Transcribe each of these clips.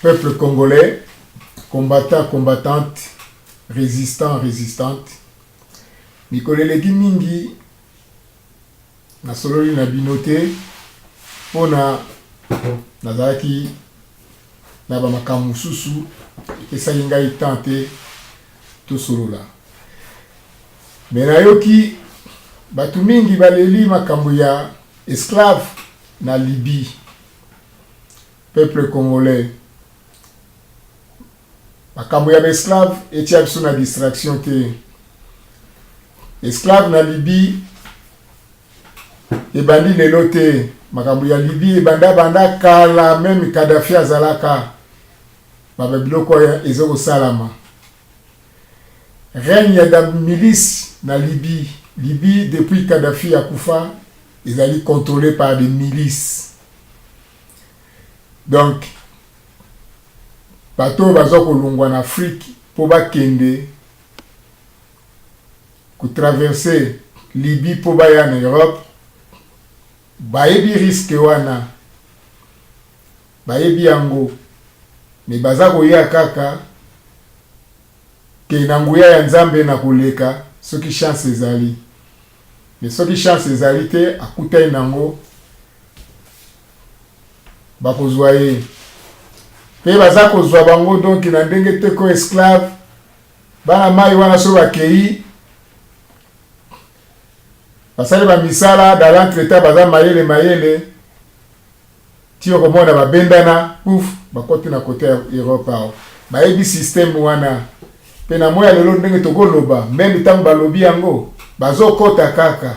peuple congolais, combattants, combattantes, résistants, résistantes. Mikoleleki mingi na sololi na binote pona nazaki na ba makamu susu esali ngai tante to solola. Menayoki batu mingi baleli makambo ya esclave na Libye. Peuple congolais. Makambo ya esclave etia biso na distraction te. Esclave na Libye ebandi lelo te. Makambo ya Libye banda kala même Kadhafi azalaka baba biloko ya ezoko salama. Règne ya milice na Libye. Libye depuis Kadhafi akufa ezali contrôlé par des milices. Donc bato bazo kolongwa na Afrique po bakende ko traverser Libye po baya na Europe. Bayebi risque wana bayebi yango me baza koya kaka ke na nguya ya Nzambe na koleka soki chance ezali. Mais soki chance ezali te akutai nango bakozwa ye pe baza kozwa bango donc na ndenge te ko esclave bana mai wana so bakei basali ba misala dans l'entretemps baza mayele tio komona babendana pouf bakoti na côté ya Europe ao bayebi système wana pe na moya lelo ndenge tokoloba même tango balobi yango bazokota kaka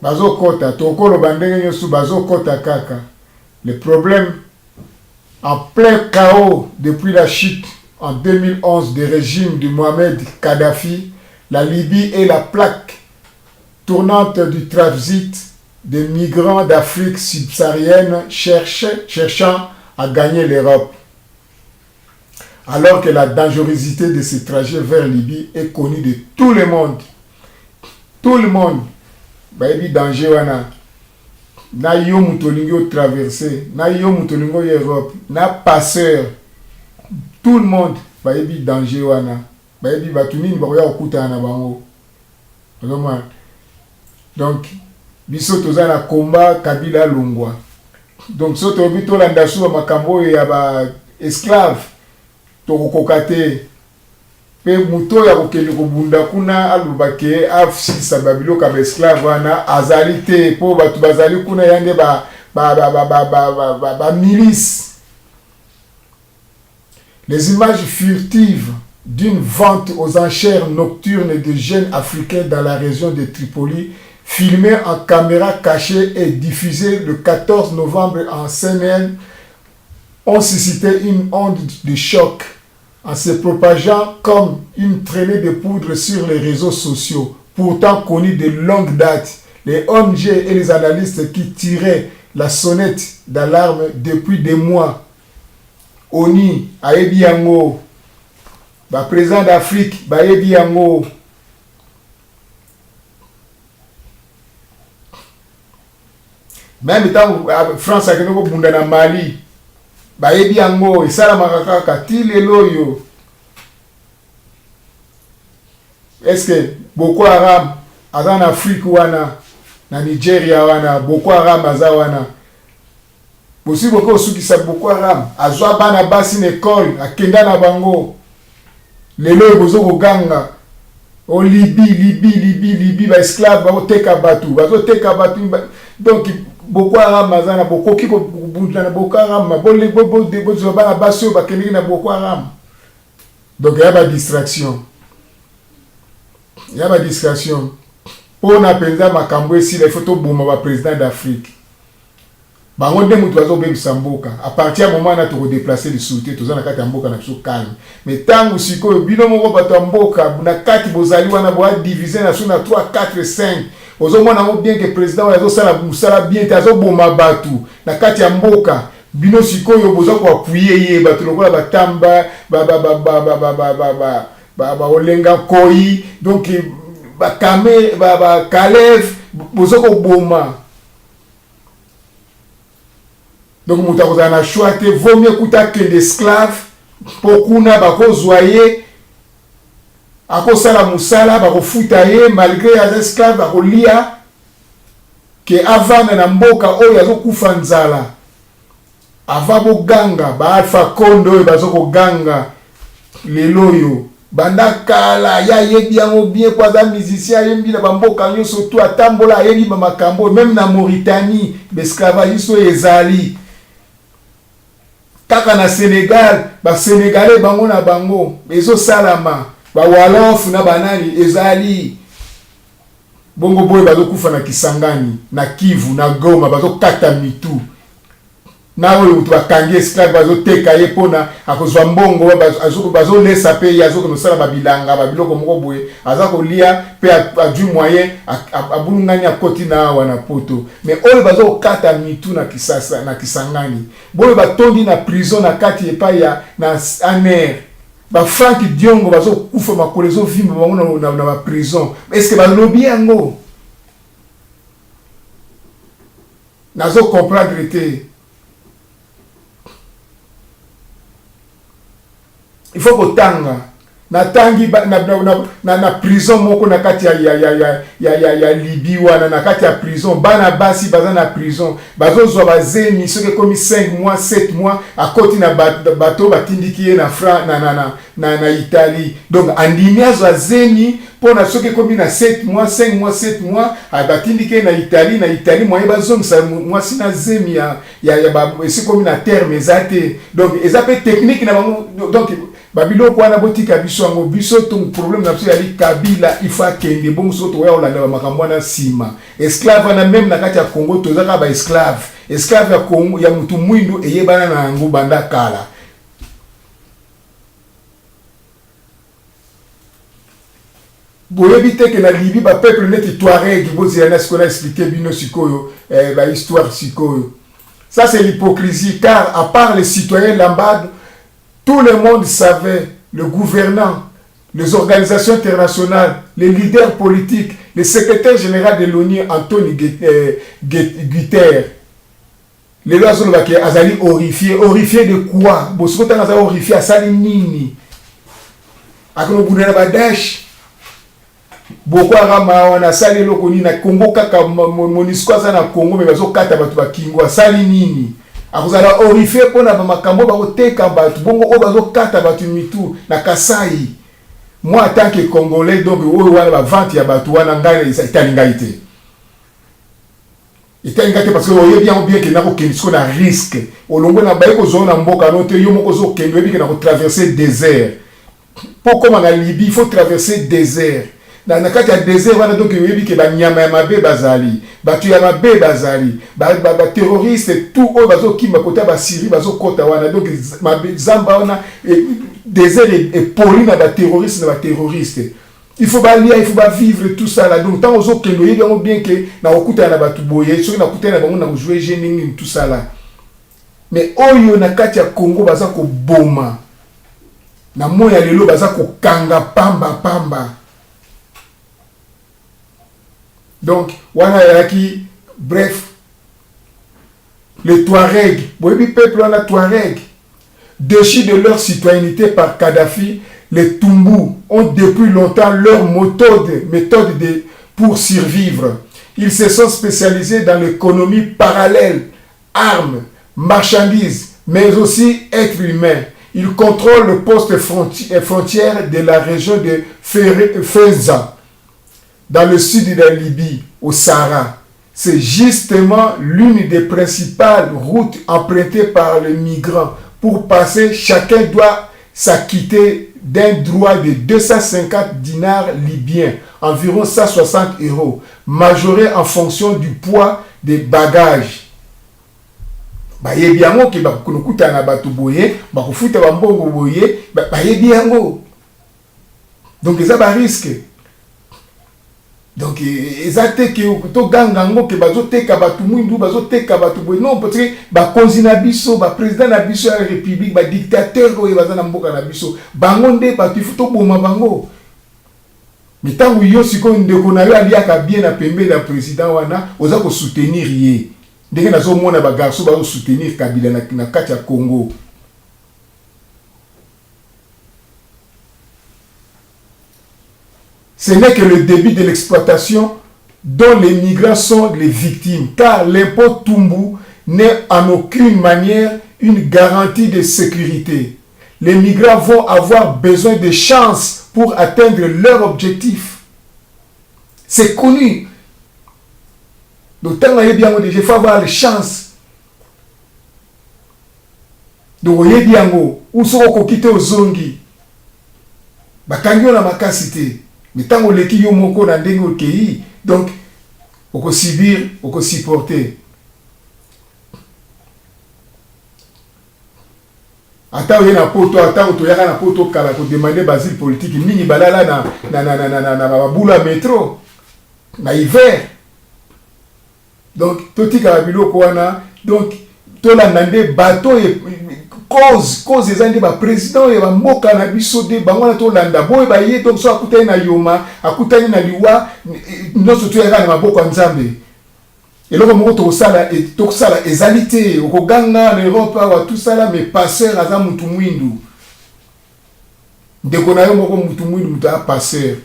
bazokota tokoloba ndenge nyosu bazokota kaka. Le problème en plein chaos depuis la chute en 2011 du régime de Mohamed Kadhafi, la Libye est la plaque tournante du transit des migrants d'Afrique subsaharienne cherchant à gagner l'Europe. Alors que la dangerosité de ce trajet vers Libye est connue de tout le monde. Tout le monde. Baby danger wana. Na yo mutolingo traverser, na yo mutolingo Europe, na passeur. Tout le monde baby danger wana. Baby batunini bakoya okuta na bango. Donc biso toza na combat Kabila Lungwa. Donc soto bito landa suwa makambo ya ba esclave tokokate pe muto ya kokende kobunda kuna alubake afsisa babilo ka esclave wana azalite po batu bazali kuna yande ba milice. Les images furtives d'une vente aux enchères nocturnes de jeunes africains dans la région de Tripoli, filmées en caméra cachée et diffusées le 14 novembre en CNN, ont suscité une onde de choc en se propageant comme une traînée de poudre sur les réseaux sociaux, pourtant connus de longue date. Les ONG et les analystes qui tiraient la sonnette d'alarme depuis des mois. Oni, Aebi Yango, président d'Afrique, Aebi Yango, même temps France a gagné au Mali, bayebi yango esala makaka ti lelo yo. Est-ce que Boko Haram aza na Afrique wana na Nigeria wana Boko Haram aza wana bosi boko sukisa Boko Haram azwa bana basi na école akenda na bango lelo bozo koganga o Libye ba esclave ba teka batu donc Boko Haram azana boko kiko bundana Boko Haram bo bana baso ba keniki na Boko Haram. Donc il y a pas distraction. On a penza makambo ici les photos boma ba président d'Afrique. Bango de mutu bazo be bisamboka. À partir du moment na to déplacer le souté to zana kati mboka na biso calme. Mais tangu siko bino moko bato mboka na kati bozali wana bo diviser na suna 3 4 5. Ozomona mo bien que président azo sala musala bien tazo boma batu na kati ya mboka bino sikoyo boza ko appuyer ye batu lokola batamba olenga koi donc ba kame ba Kalev boza ko boma Donc moto a na choix te vaut mieux kuta que l'esclave pour kuna bako zoyer ako sala musala bako futa ye malgré les esclaves bako lia que avant na mboka oyo azokufa nzala ava boganga ba Alpha Kondo bazoko ganga leloyo banda kala ya yebi yango bien kwa za musicien yembi na bamboka nyonso to atambola yebi ba makambo même na Mauritanie l'esclavage ezali kaka na Sénégal ba Sénégalais bango na bango ezo salama ba Wolof na banani ezali bongo boye bazokufa na Kisangani na Kivu na Goma bazokata mitu na oyo mutu bakangi esclave bazoteka ye pona akozwa mbongo bazolesa pe ye azokonosala babilanga babiloko moko boye aza kolia pe adu moyen abulungani akoti na awa na poto mais oyo bazokata mitu na Kisangani boye batondi na prison na kati epai ya na aner Frank Diongo bazokufa makolo ezovimba bango na ba prison est-ce que balobi yango nazo comprendre te. Il faut que tanga na tangi na prison moko na kati ya Libye wana na kati ya prison bana basi baza na prison bazozwa bazemi soki komi 5 mois 7 mois akoti na bato batindiki ye na na Italie donc andimi azwa zemi pona soki komi na 7 mois 5 mois 7 mois batindiki na Italie moye bazongisa mwasi na zemi ya esi komi na terme ezate donc ezape technique na bango donc babilo kwa na botika biso ngo biso ton problème na biso yali Kabila ifa kende bon so to ya olanda makambo na sima esclave na même na kati ya Congo tozaka ba esclave ya Congo ya mutu mwindu eyebana na ngo banda kala boyebi te ke na Libye ba peuple neti Touareg bozi na ce qu'on a expliqué bino sikoyo ba histoire sikoyo. Ça c'est l'hypocrisie car à part les citoyens lambades tout le monde savait, le gouvernant, les organisations internationales, les leaders politiques, le secrétaire général de l'ONU, Antonio Guterres. Les lois sont azali horrifié. Horrifié de quoi? Bosokota azali horrifié, asali nini? Akono bunena badash. Boko Haram wana asali loko nini na Congo kaka MONUSCO na Congo mais bazokata batu bakingo asali nini? Akuzala horrifié pona ba makambo ba koteka batu bongo o bazokata batu mitu na Kasai. Moi en tant que Congolais donc o wana ba vente ya batu wana ngai italingaite. Italingaite parce que oye bien que na ko kendisko na risque. Olongo na ba ko zona mboka no te yo moko zo kendo bi que na ko traverser désert. Pour comme en Libye il faut traverser désert. Dans le cas de désert, on a donc eu que banyama ya mabe bazali, batu ya mabe bazali, ba terroristes tout au bazo qui makota ba Syrie bazo kota wana donc mabe zamba wana désert et poli na ba terroristes na ba terroristes. Il faut pas lire, il faut pas vivre tout ça là. Donc tant aux autres que nous yéga bien que na okuta na batu boye, ceux na okuta na bango na jouer génie tout ça là. Mais oyo na kati ya Congo baza ko boma. Na moya lelo baza ko kanga pamba. Donc, bref, les Touaregs, le peuple en a Touareg, déchus de leur citoyenneté par Kadhafi, les Tumbou ont depuis longtemps leur méthode pour survivre. Ils se sont spécialisés dans l'économie parallèle, armes, marchandises, mais aussi êtres humains. Ils contrôlent le poste frontière de la région de Feza, dans le sud de la Libye, au Sahara. C'est justement l'une des principales routes empruntées par les migrants. Pour passer, chacun doit s'acquitter d'un droit de 250 dinars libyens, environ 160 €, majoré en fonction du poids des bagages. Bayebiango ki bakunukuta na batu boye, bakufuta bambongo boye, bayebiango. Donc ça va risque. Donc ezate ke to gangango ke bazoteka batu mwindu bazoteka batu boye non parce que ba konzi na biso ba président na biso ya république ba dictateur ko bazana mboka na biso bango nde batu futo boma bango mitangu yo siko ndeko na yo aliaka bien na pembe na président wana oza ko soutenir ye ndenge nazomona ba garçon ba soutenir Kabila na kati ya Congo. Ce n'est que le début de l'exploitation dont les migrants sont les victimes, car l'impôt Tumbu n'est en aucune manière une garantie de sécurité. Les migrants vont avoir besoin de chances pour atteindre leur objectif. C'est connu. Donc, tant qu'il faut avoir les chances. Donc, il y a où sont quitter aux zongi. Bakanyo na makasité. Mais tant que les qui ont dans des pays, donc, on peut subir, on peut supporter. Attends, il y a un poteau, attends, il y a un poteau qui a demandé basile politique. Mini balala na boula métro. Na hiver. Donc, tout le monde donc, tout le monde bateau et cause des années, président et moka na biso de bango to landa boy ba ye donc so akutani na yoma akutani na liwa no so to era na maboko nzambe eloko moko to sala ezalité okoganga na Europe wa tout ça là mais passeur aza mutu mwindu ndeko na yo moko mutu mwindu mutu a passeur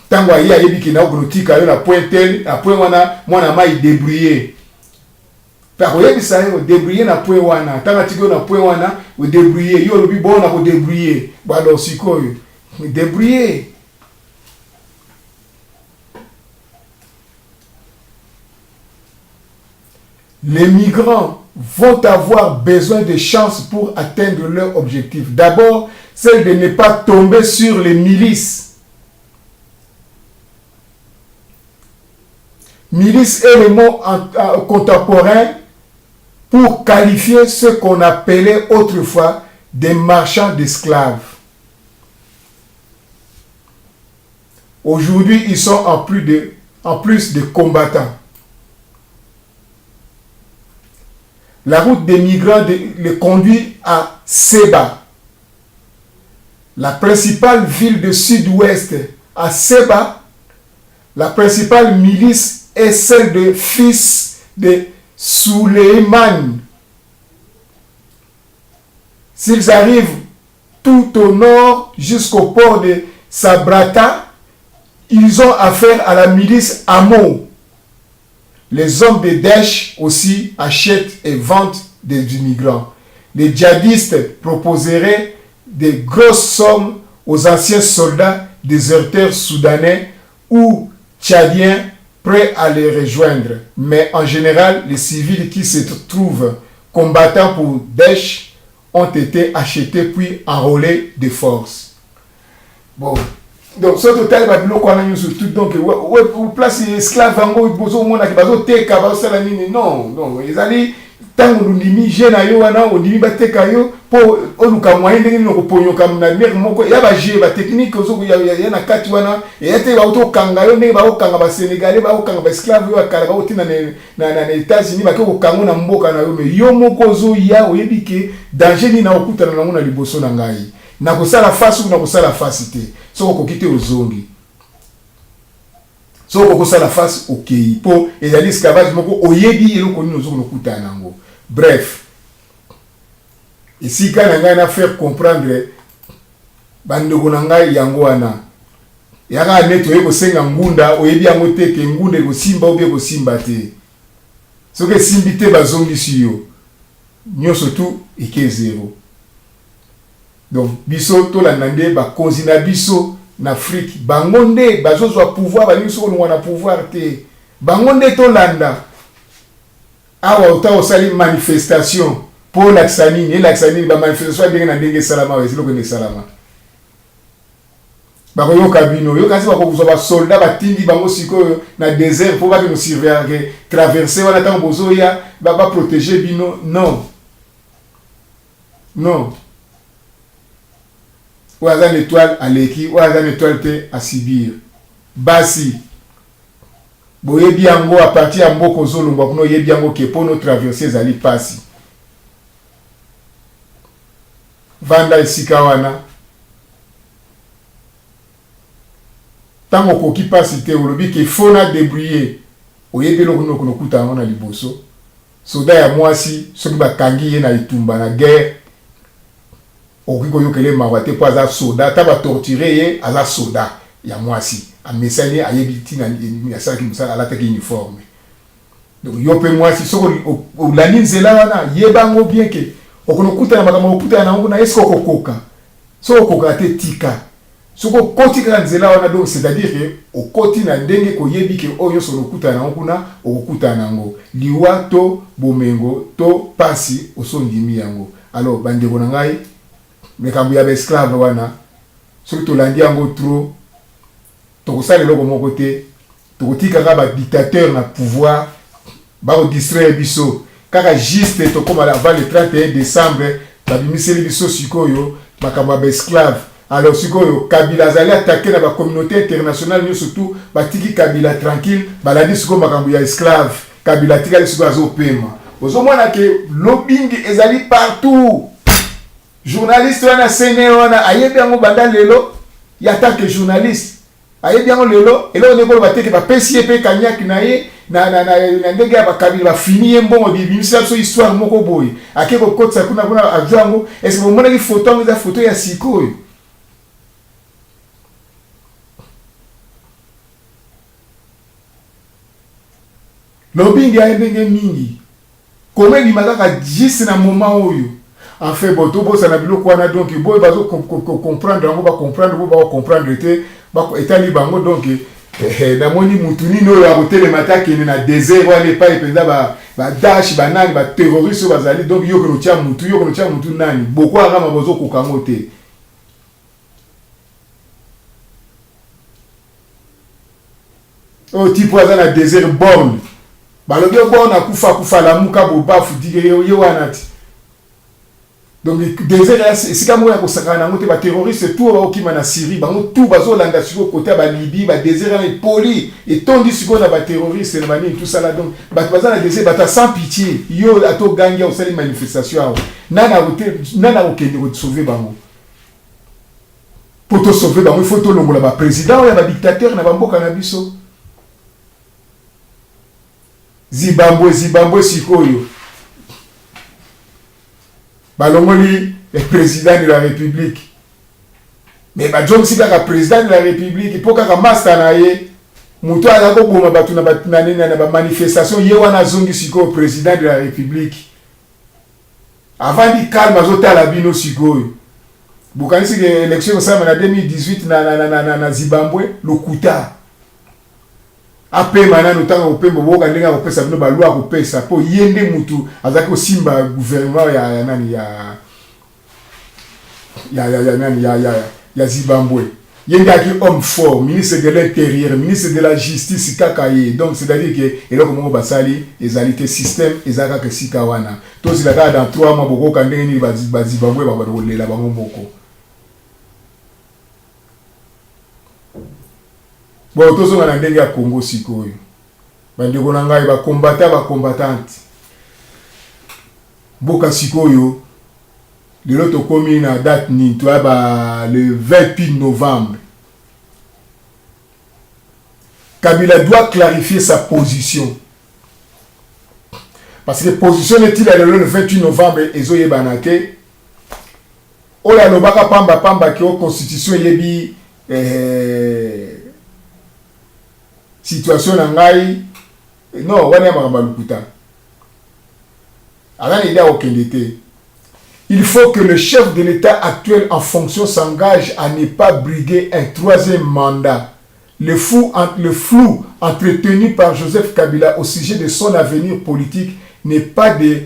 tango ayi ayebi ki na ognotika yo na point tel na point wana mwana mai débrouiller. Par exemple, ça est débrouiller na point wana, tant que tu na point wana, ou débrouiller, yo le bon na débrouiller. Bah alors si quoi, débrouiller. Les migrants vont avoir besoin de chances pour atteindre leur objectif. D'abord, celle de ne pas tomber sur les milices. Milice est le mot contemporain pour qualifier ce qu'on appelait autrefois des marchands d'esclaves. Aujourd'hui, ils sont en plus de combattants. La route des migrants les conduit à Seba, la principale ville du sud-ouest. À Seba, la principale milice est celle de fils de Suleiman. S'ils arrivent tout au nord jusqu'au port de Sabrata, ils ont affaire à la milice Amo. Les hommes de Daesh aussi achètent et vendent des immigrants. Les djihadistes proposeraient de grosses sommes aux anciens soldats déserteurs soudanais ou tchadiens prêts à les rejoindre. Mais en général, les civils qui se trouvent combattants pour Daesh ont été achetés puis enrôlés de force. Bon. Donc, ce total va bien qu'on a surtout donc ou place esclave ango bozo mona ki bazo teka bazo sala nini non ils allaient tant on ndimi jena yo wana on ndimi bateka yo po oluka moyen ndenge no koponyo kam na mer moko ya ba je ba technique ozo ya na kati wana ete ba auto kanga yo ndenge ba okanga ba sénégalais ba okanga ba esclave yo akala ba otina na États-Unis ba ko kango na mboka na yo me yo moko zo ya oyebi ke danger ni na okutana na ngona liboso na ngai na kosala face ou na kosala face te soko kokite ozongi soko kosala face okei po ezali esclavage moko oyebi eloko nini ozoko nokutana nango. Bref, esika na ngai na faire comprendre bandeko na ngai yango wana yaka neto oyebi kosenga ngunda oyebi yango te ke ngunda ekosimba obi ekosimba te soki esimbi te bazongisi yo nyonso tu eke zero. Donc biso to la nande ba konzina biso na Afrique bango nde bazozwa pouvoir ba biso ko na pouvoir te bango nde to landa awa uta osali manifestation pour l'axanini et l'axanini ba manifestation ndenge na ndenge salama wa ezilo ko salama ba ko yoka bino yo kasi ba ko buzwa ba soldat ba tindi bango siko na désert pour ba que nous surveiller traverser wana tango bozoya ba protéger bino non ou à une étoile à l'équi, ou à une étoile à Sibir. Basi. Boye biango à partir à Mboko Zolombo, pour nous biango qui pour nous traverser Zali Pasi. Vanda Sikawana. Tant qu'on qui passe, c'était au lobby qui faut na débrouiller. oyebelo kono kuta na liboso soda ya mwasi soki bakangi ye na itumba na guerre okiko yokele mawate po aza soda ta ba torturer ye aza soda ya mwasi amesani ayebiti na yasalaki musala alataki uniforme donc yo pe mwasi soko olani nzela wana yebango bien ke okono kuta na makambo okuta na ngo na esko kokoka soko kokoka te tika soko koti ka nzela wana donc c'est-à-dire que okoti na ndenge ko yebi ke oyo solo kuta na kuna okukuta na ngo liwa to bomengo to pasi osondimi yango alors bandeko na ngai mekambo ya esclave wana soki tolandi yango trop tokosala eloko moko te tokotikaka ba dictateur na pouvoir baodistraire biso kaka juste tokoma avant le 31 décembre babimiseli biso sikoyo makambo ya esclave. Alors sikoyo Kabila azali attaqué na ba communauté internationale surtout batiki Kabila tranquille baladi sikoyo makambo ya esclave Kabila tikali sikoyo azopema ozomona ke lobbying ezali partout. Journaliste wana sene wana ayebi yango banda lelo ya attaque journaliste ayebi yango lelo elo nekolo bateke ba pesi pe kanyaki na ye na ndenge ya bakabila bafini ye mbongo bibimisa biso histoire moko boye akeko kotsa kuna ajango est-ce que vous montrez photo eza photo ya sikoyo lobbying ya ndenge mingi kome limaka juste na moment oyo en fait bon to bosa na biloko wana donc boy bazo comprendre ngo ba comprendre te ba etali bango donc na moni mutu nini oyo akotelema takene na désert wana pa epenza ba dash banani ba terroriste bazali donc yoko no tia mutu nani boko akama bozo kokango te o tipo aza na désert borne balobi borne akufa la muka bobafu dige yo wana ti donc désert sika mo ya kosakana nango te ba terroriste tout ba okima na Syrie bango tout bazolanda siko côté ba Libye ba désert na poli et tondi siko na ba terroriste na bani tout ça là donc ba bazana désert bata sans pitié yo ato gangia au sali manifestation nana okende ko sauver bango pour te sauver bango il faut to longola ba président ya ba dictateur na bamboka na biso Zimbabwe sikoyo balongoli le président de la République mais ba John Sibaka président de la République pour kaka master na ye muto ala ko boma batu na ba manifestation ye wana zongi sikoyo président de la République avant di calme azota la bino sikoyo bukanisi ke élection ça na 2018 na Zimbabwe lokuta ape manano tanga opembo boka ndenga kopesa bino ba loi kopesa po yende mutu azaki osimba gouvernement ya nani ya Zimbabwe yende aki homme fort ministre de l'intérieur ministre de la justice kakaye donc c'est-à-dire que eloko moko basali ezalité système ezaka ke sika wana to zilaka dans 3 mois boko kandenge ni ba Zimbabwe ba kolela bango moko bon tozo na ndenge ya Congo sikoyo bandeko na ngai ba combattante boka sikoyo lelo tokomi na date ni to ba le 28 novembre Kabila doit clarifier sa position parce que position est-il le 28 novembre ezoye banake ola lobaka pamba ki o constitution yebi situation na ngai non wana makamba lukuta ala idée okende te. Il faut que le chef de l'État actuel en fonction s'engage à ne pas briguer un 3e mandat. Le flou entretenu par Joseph Kabila au sujet de son avenir politique n'est pas de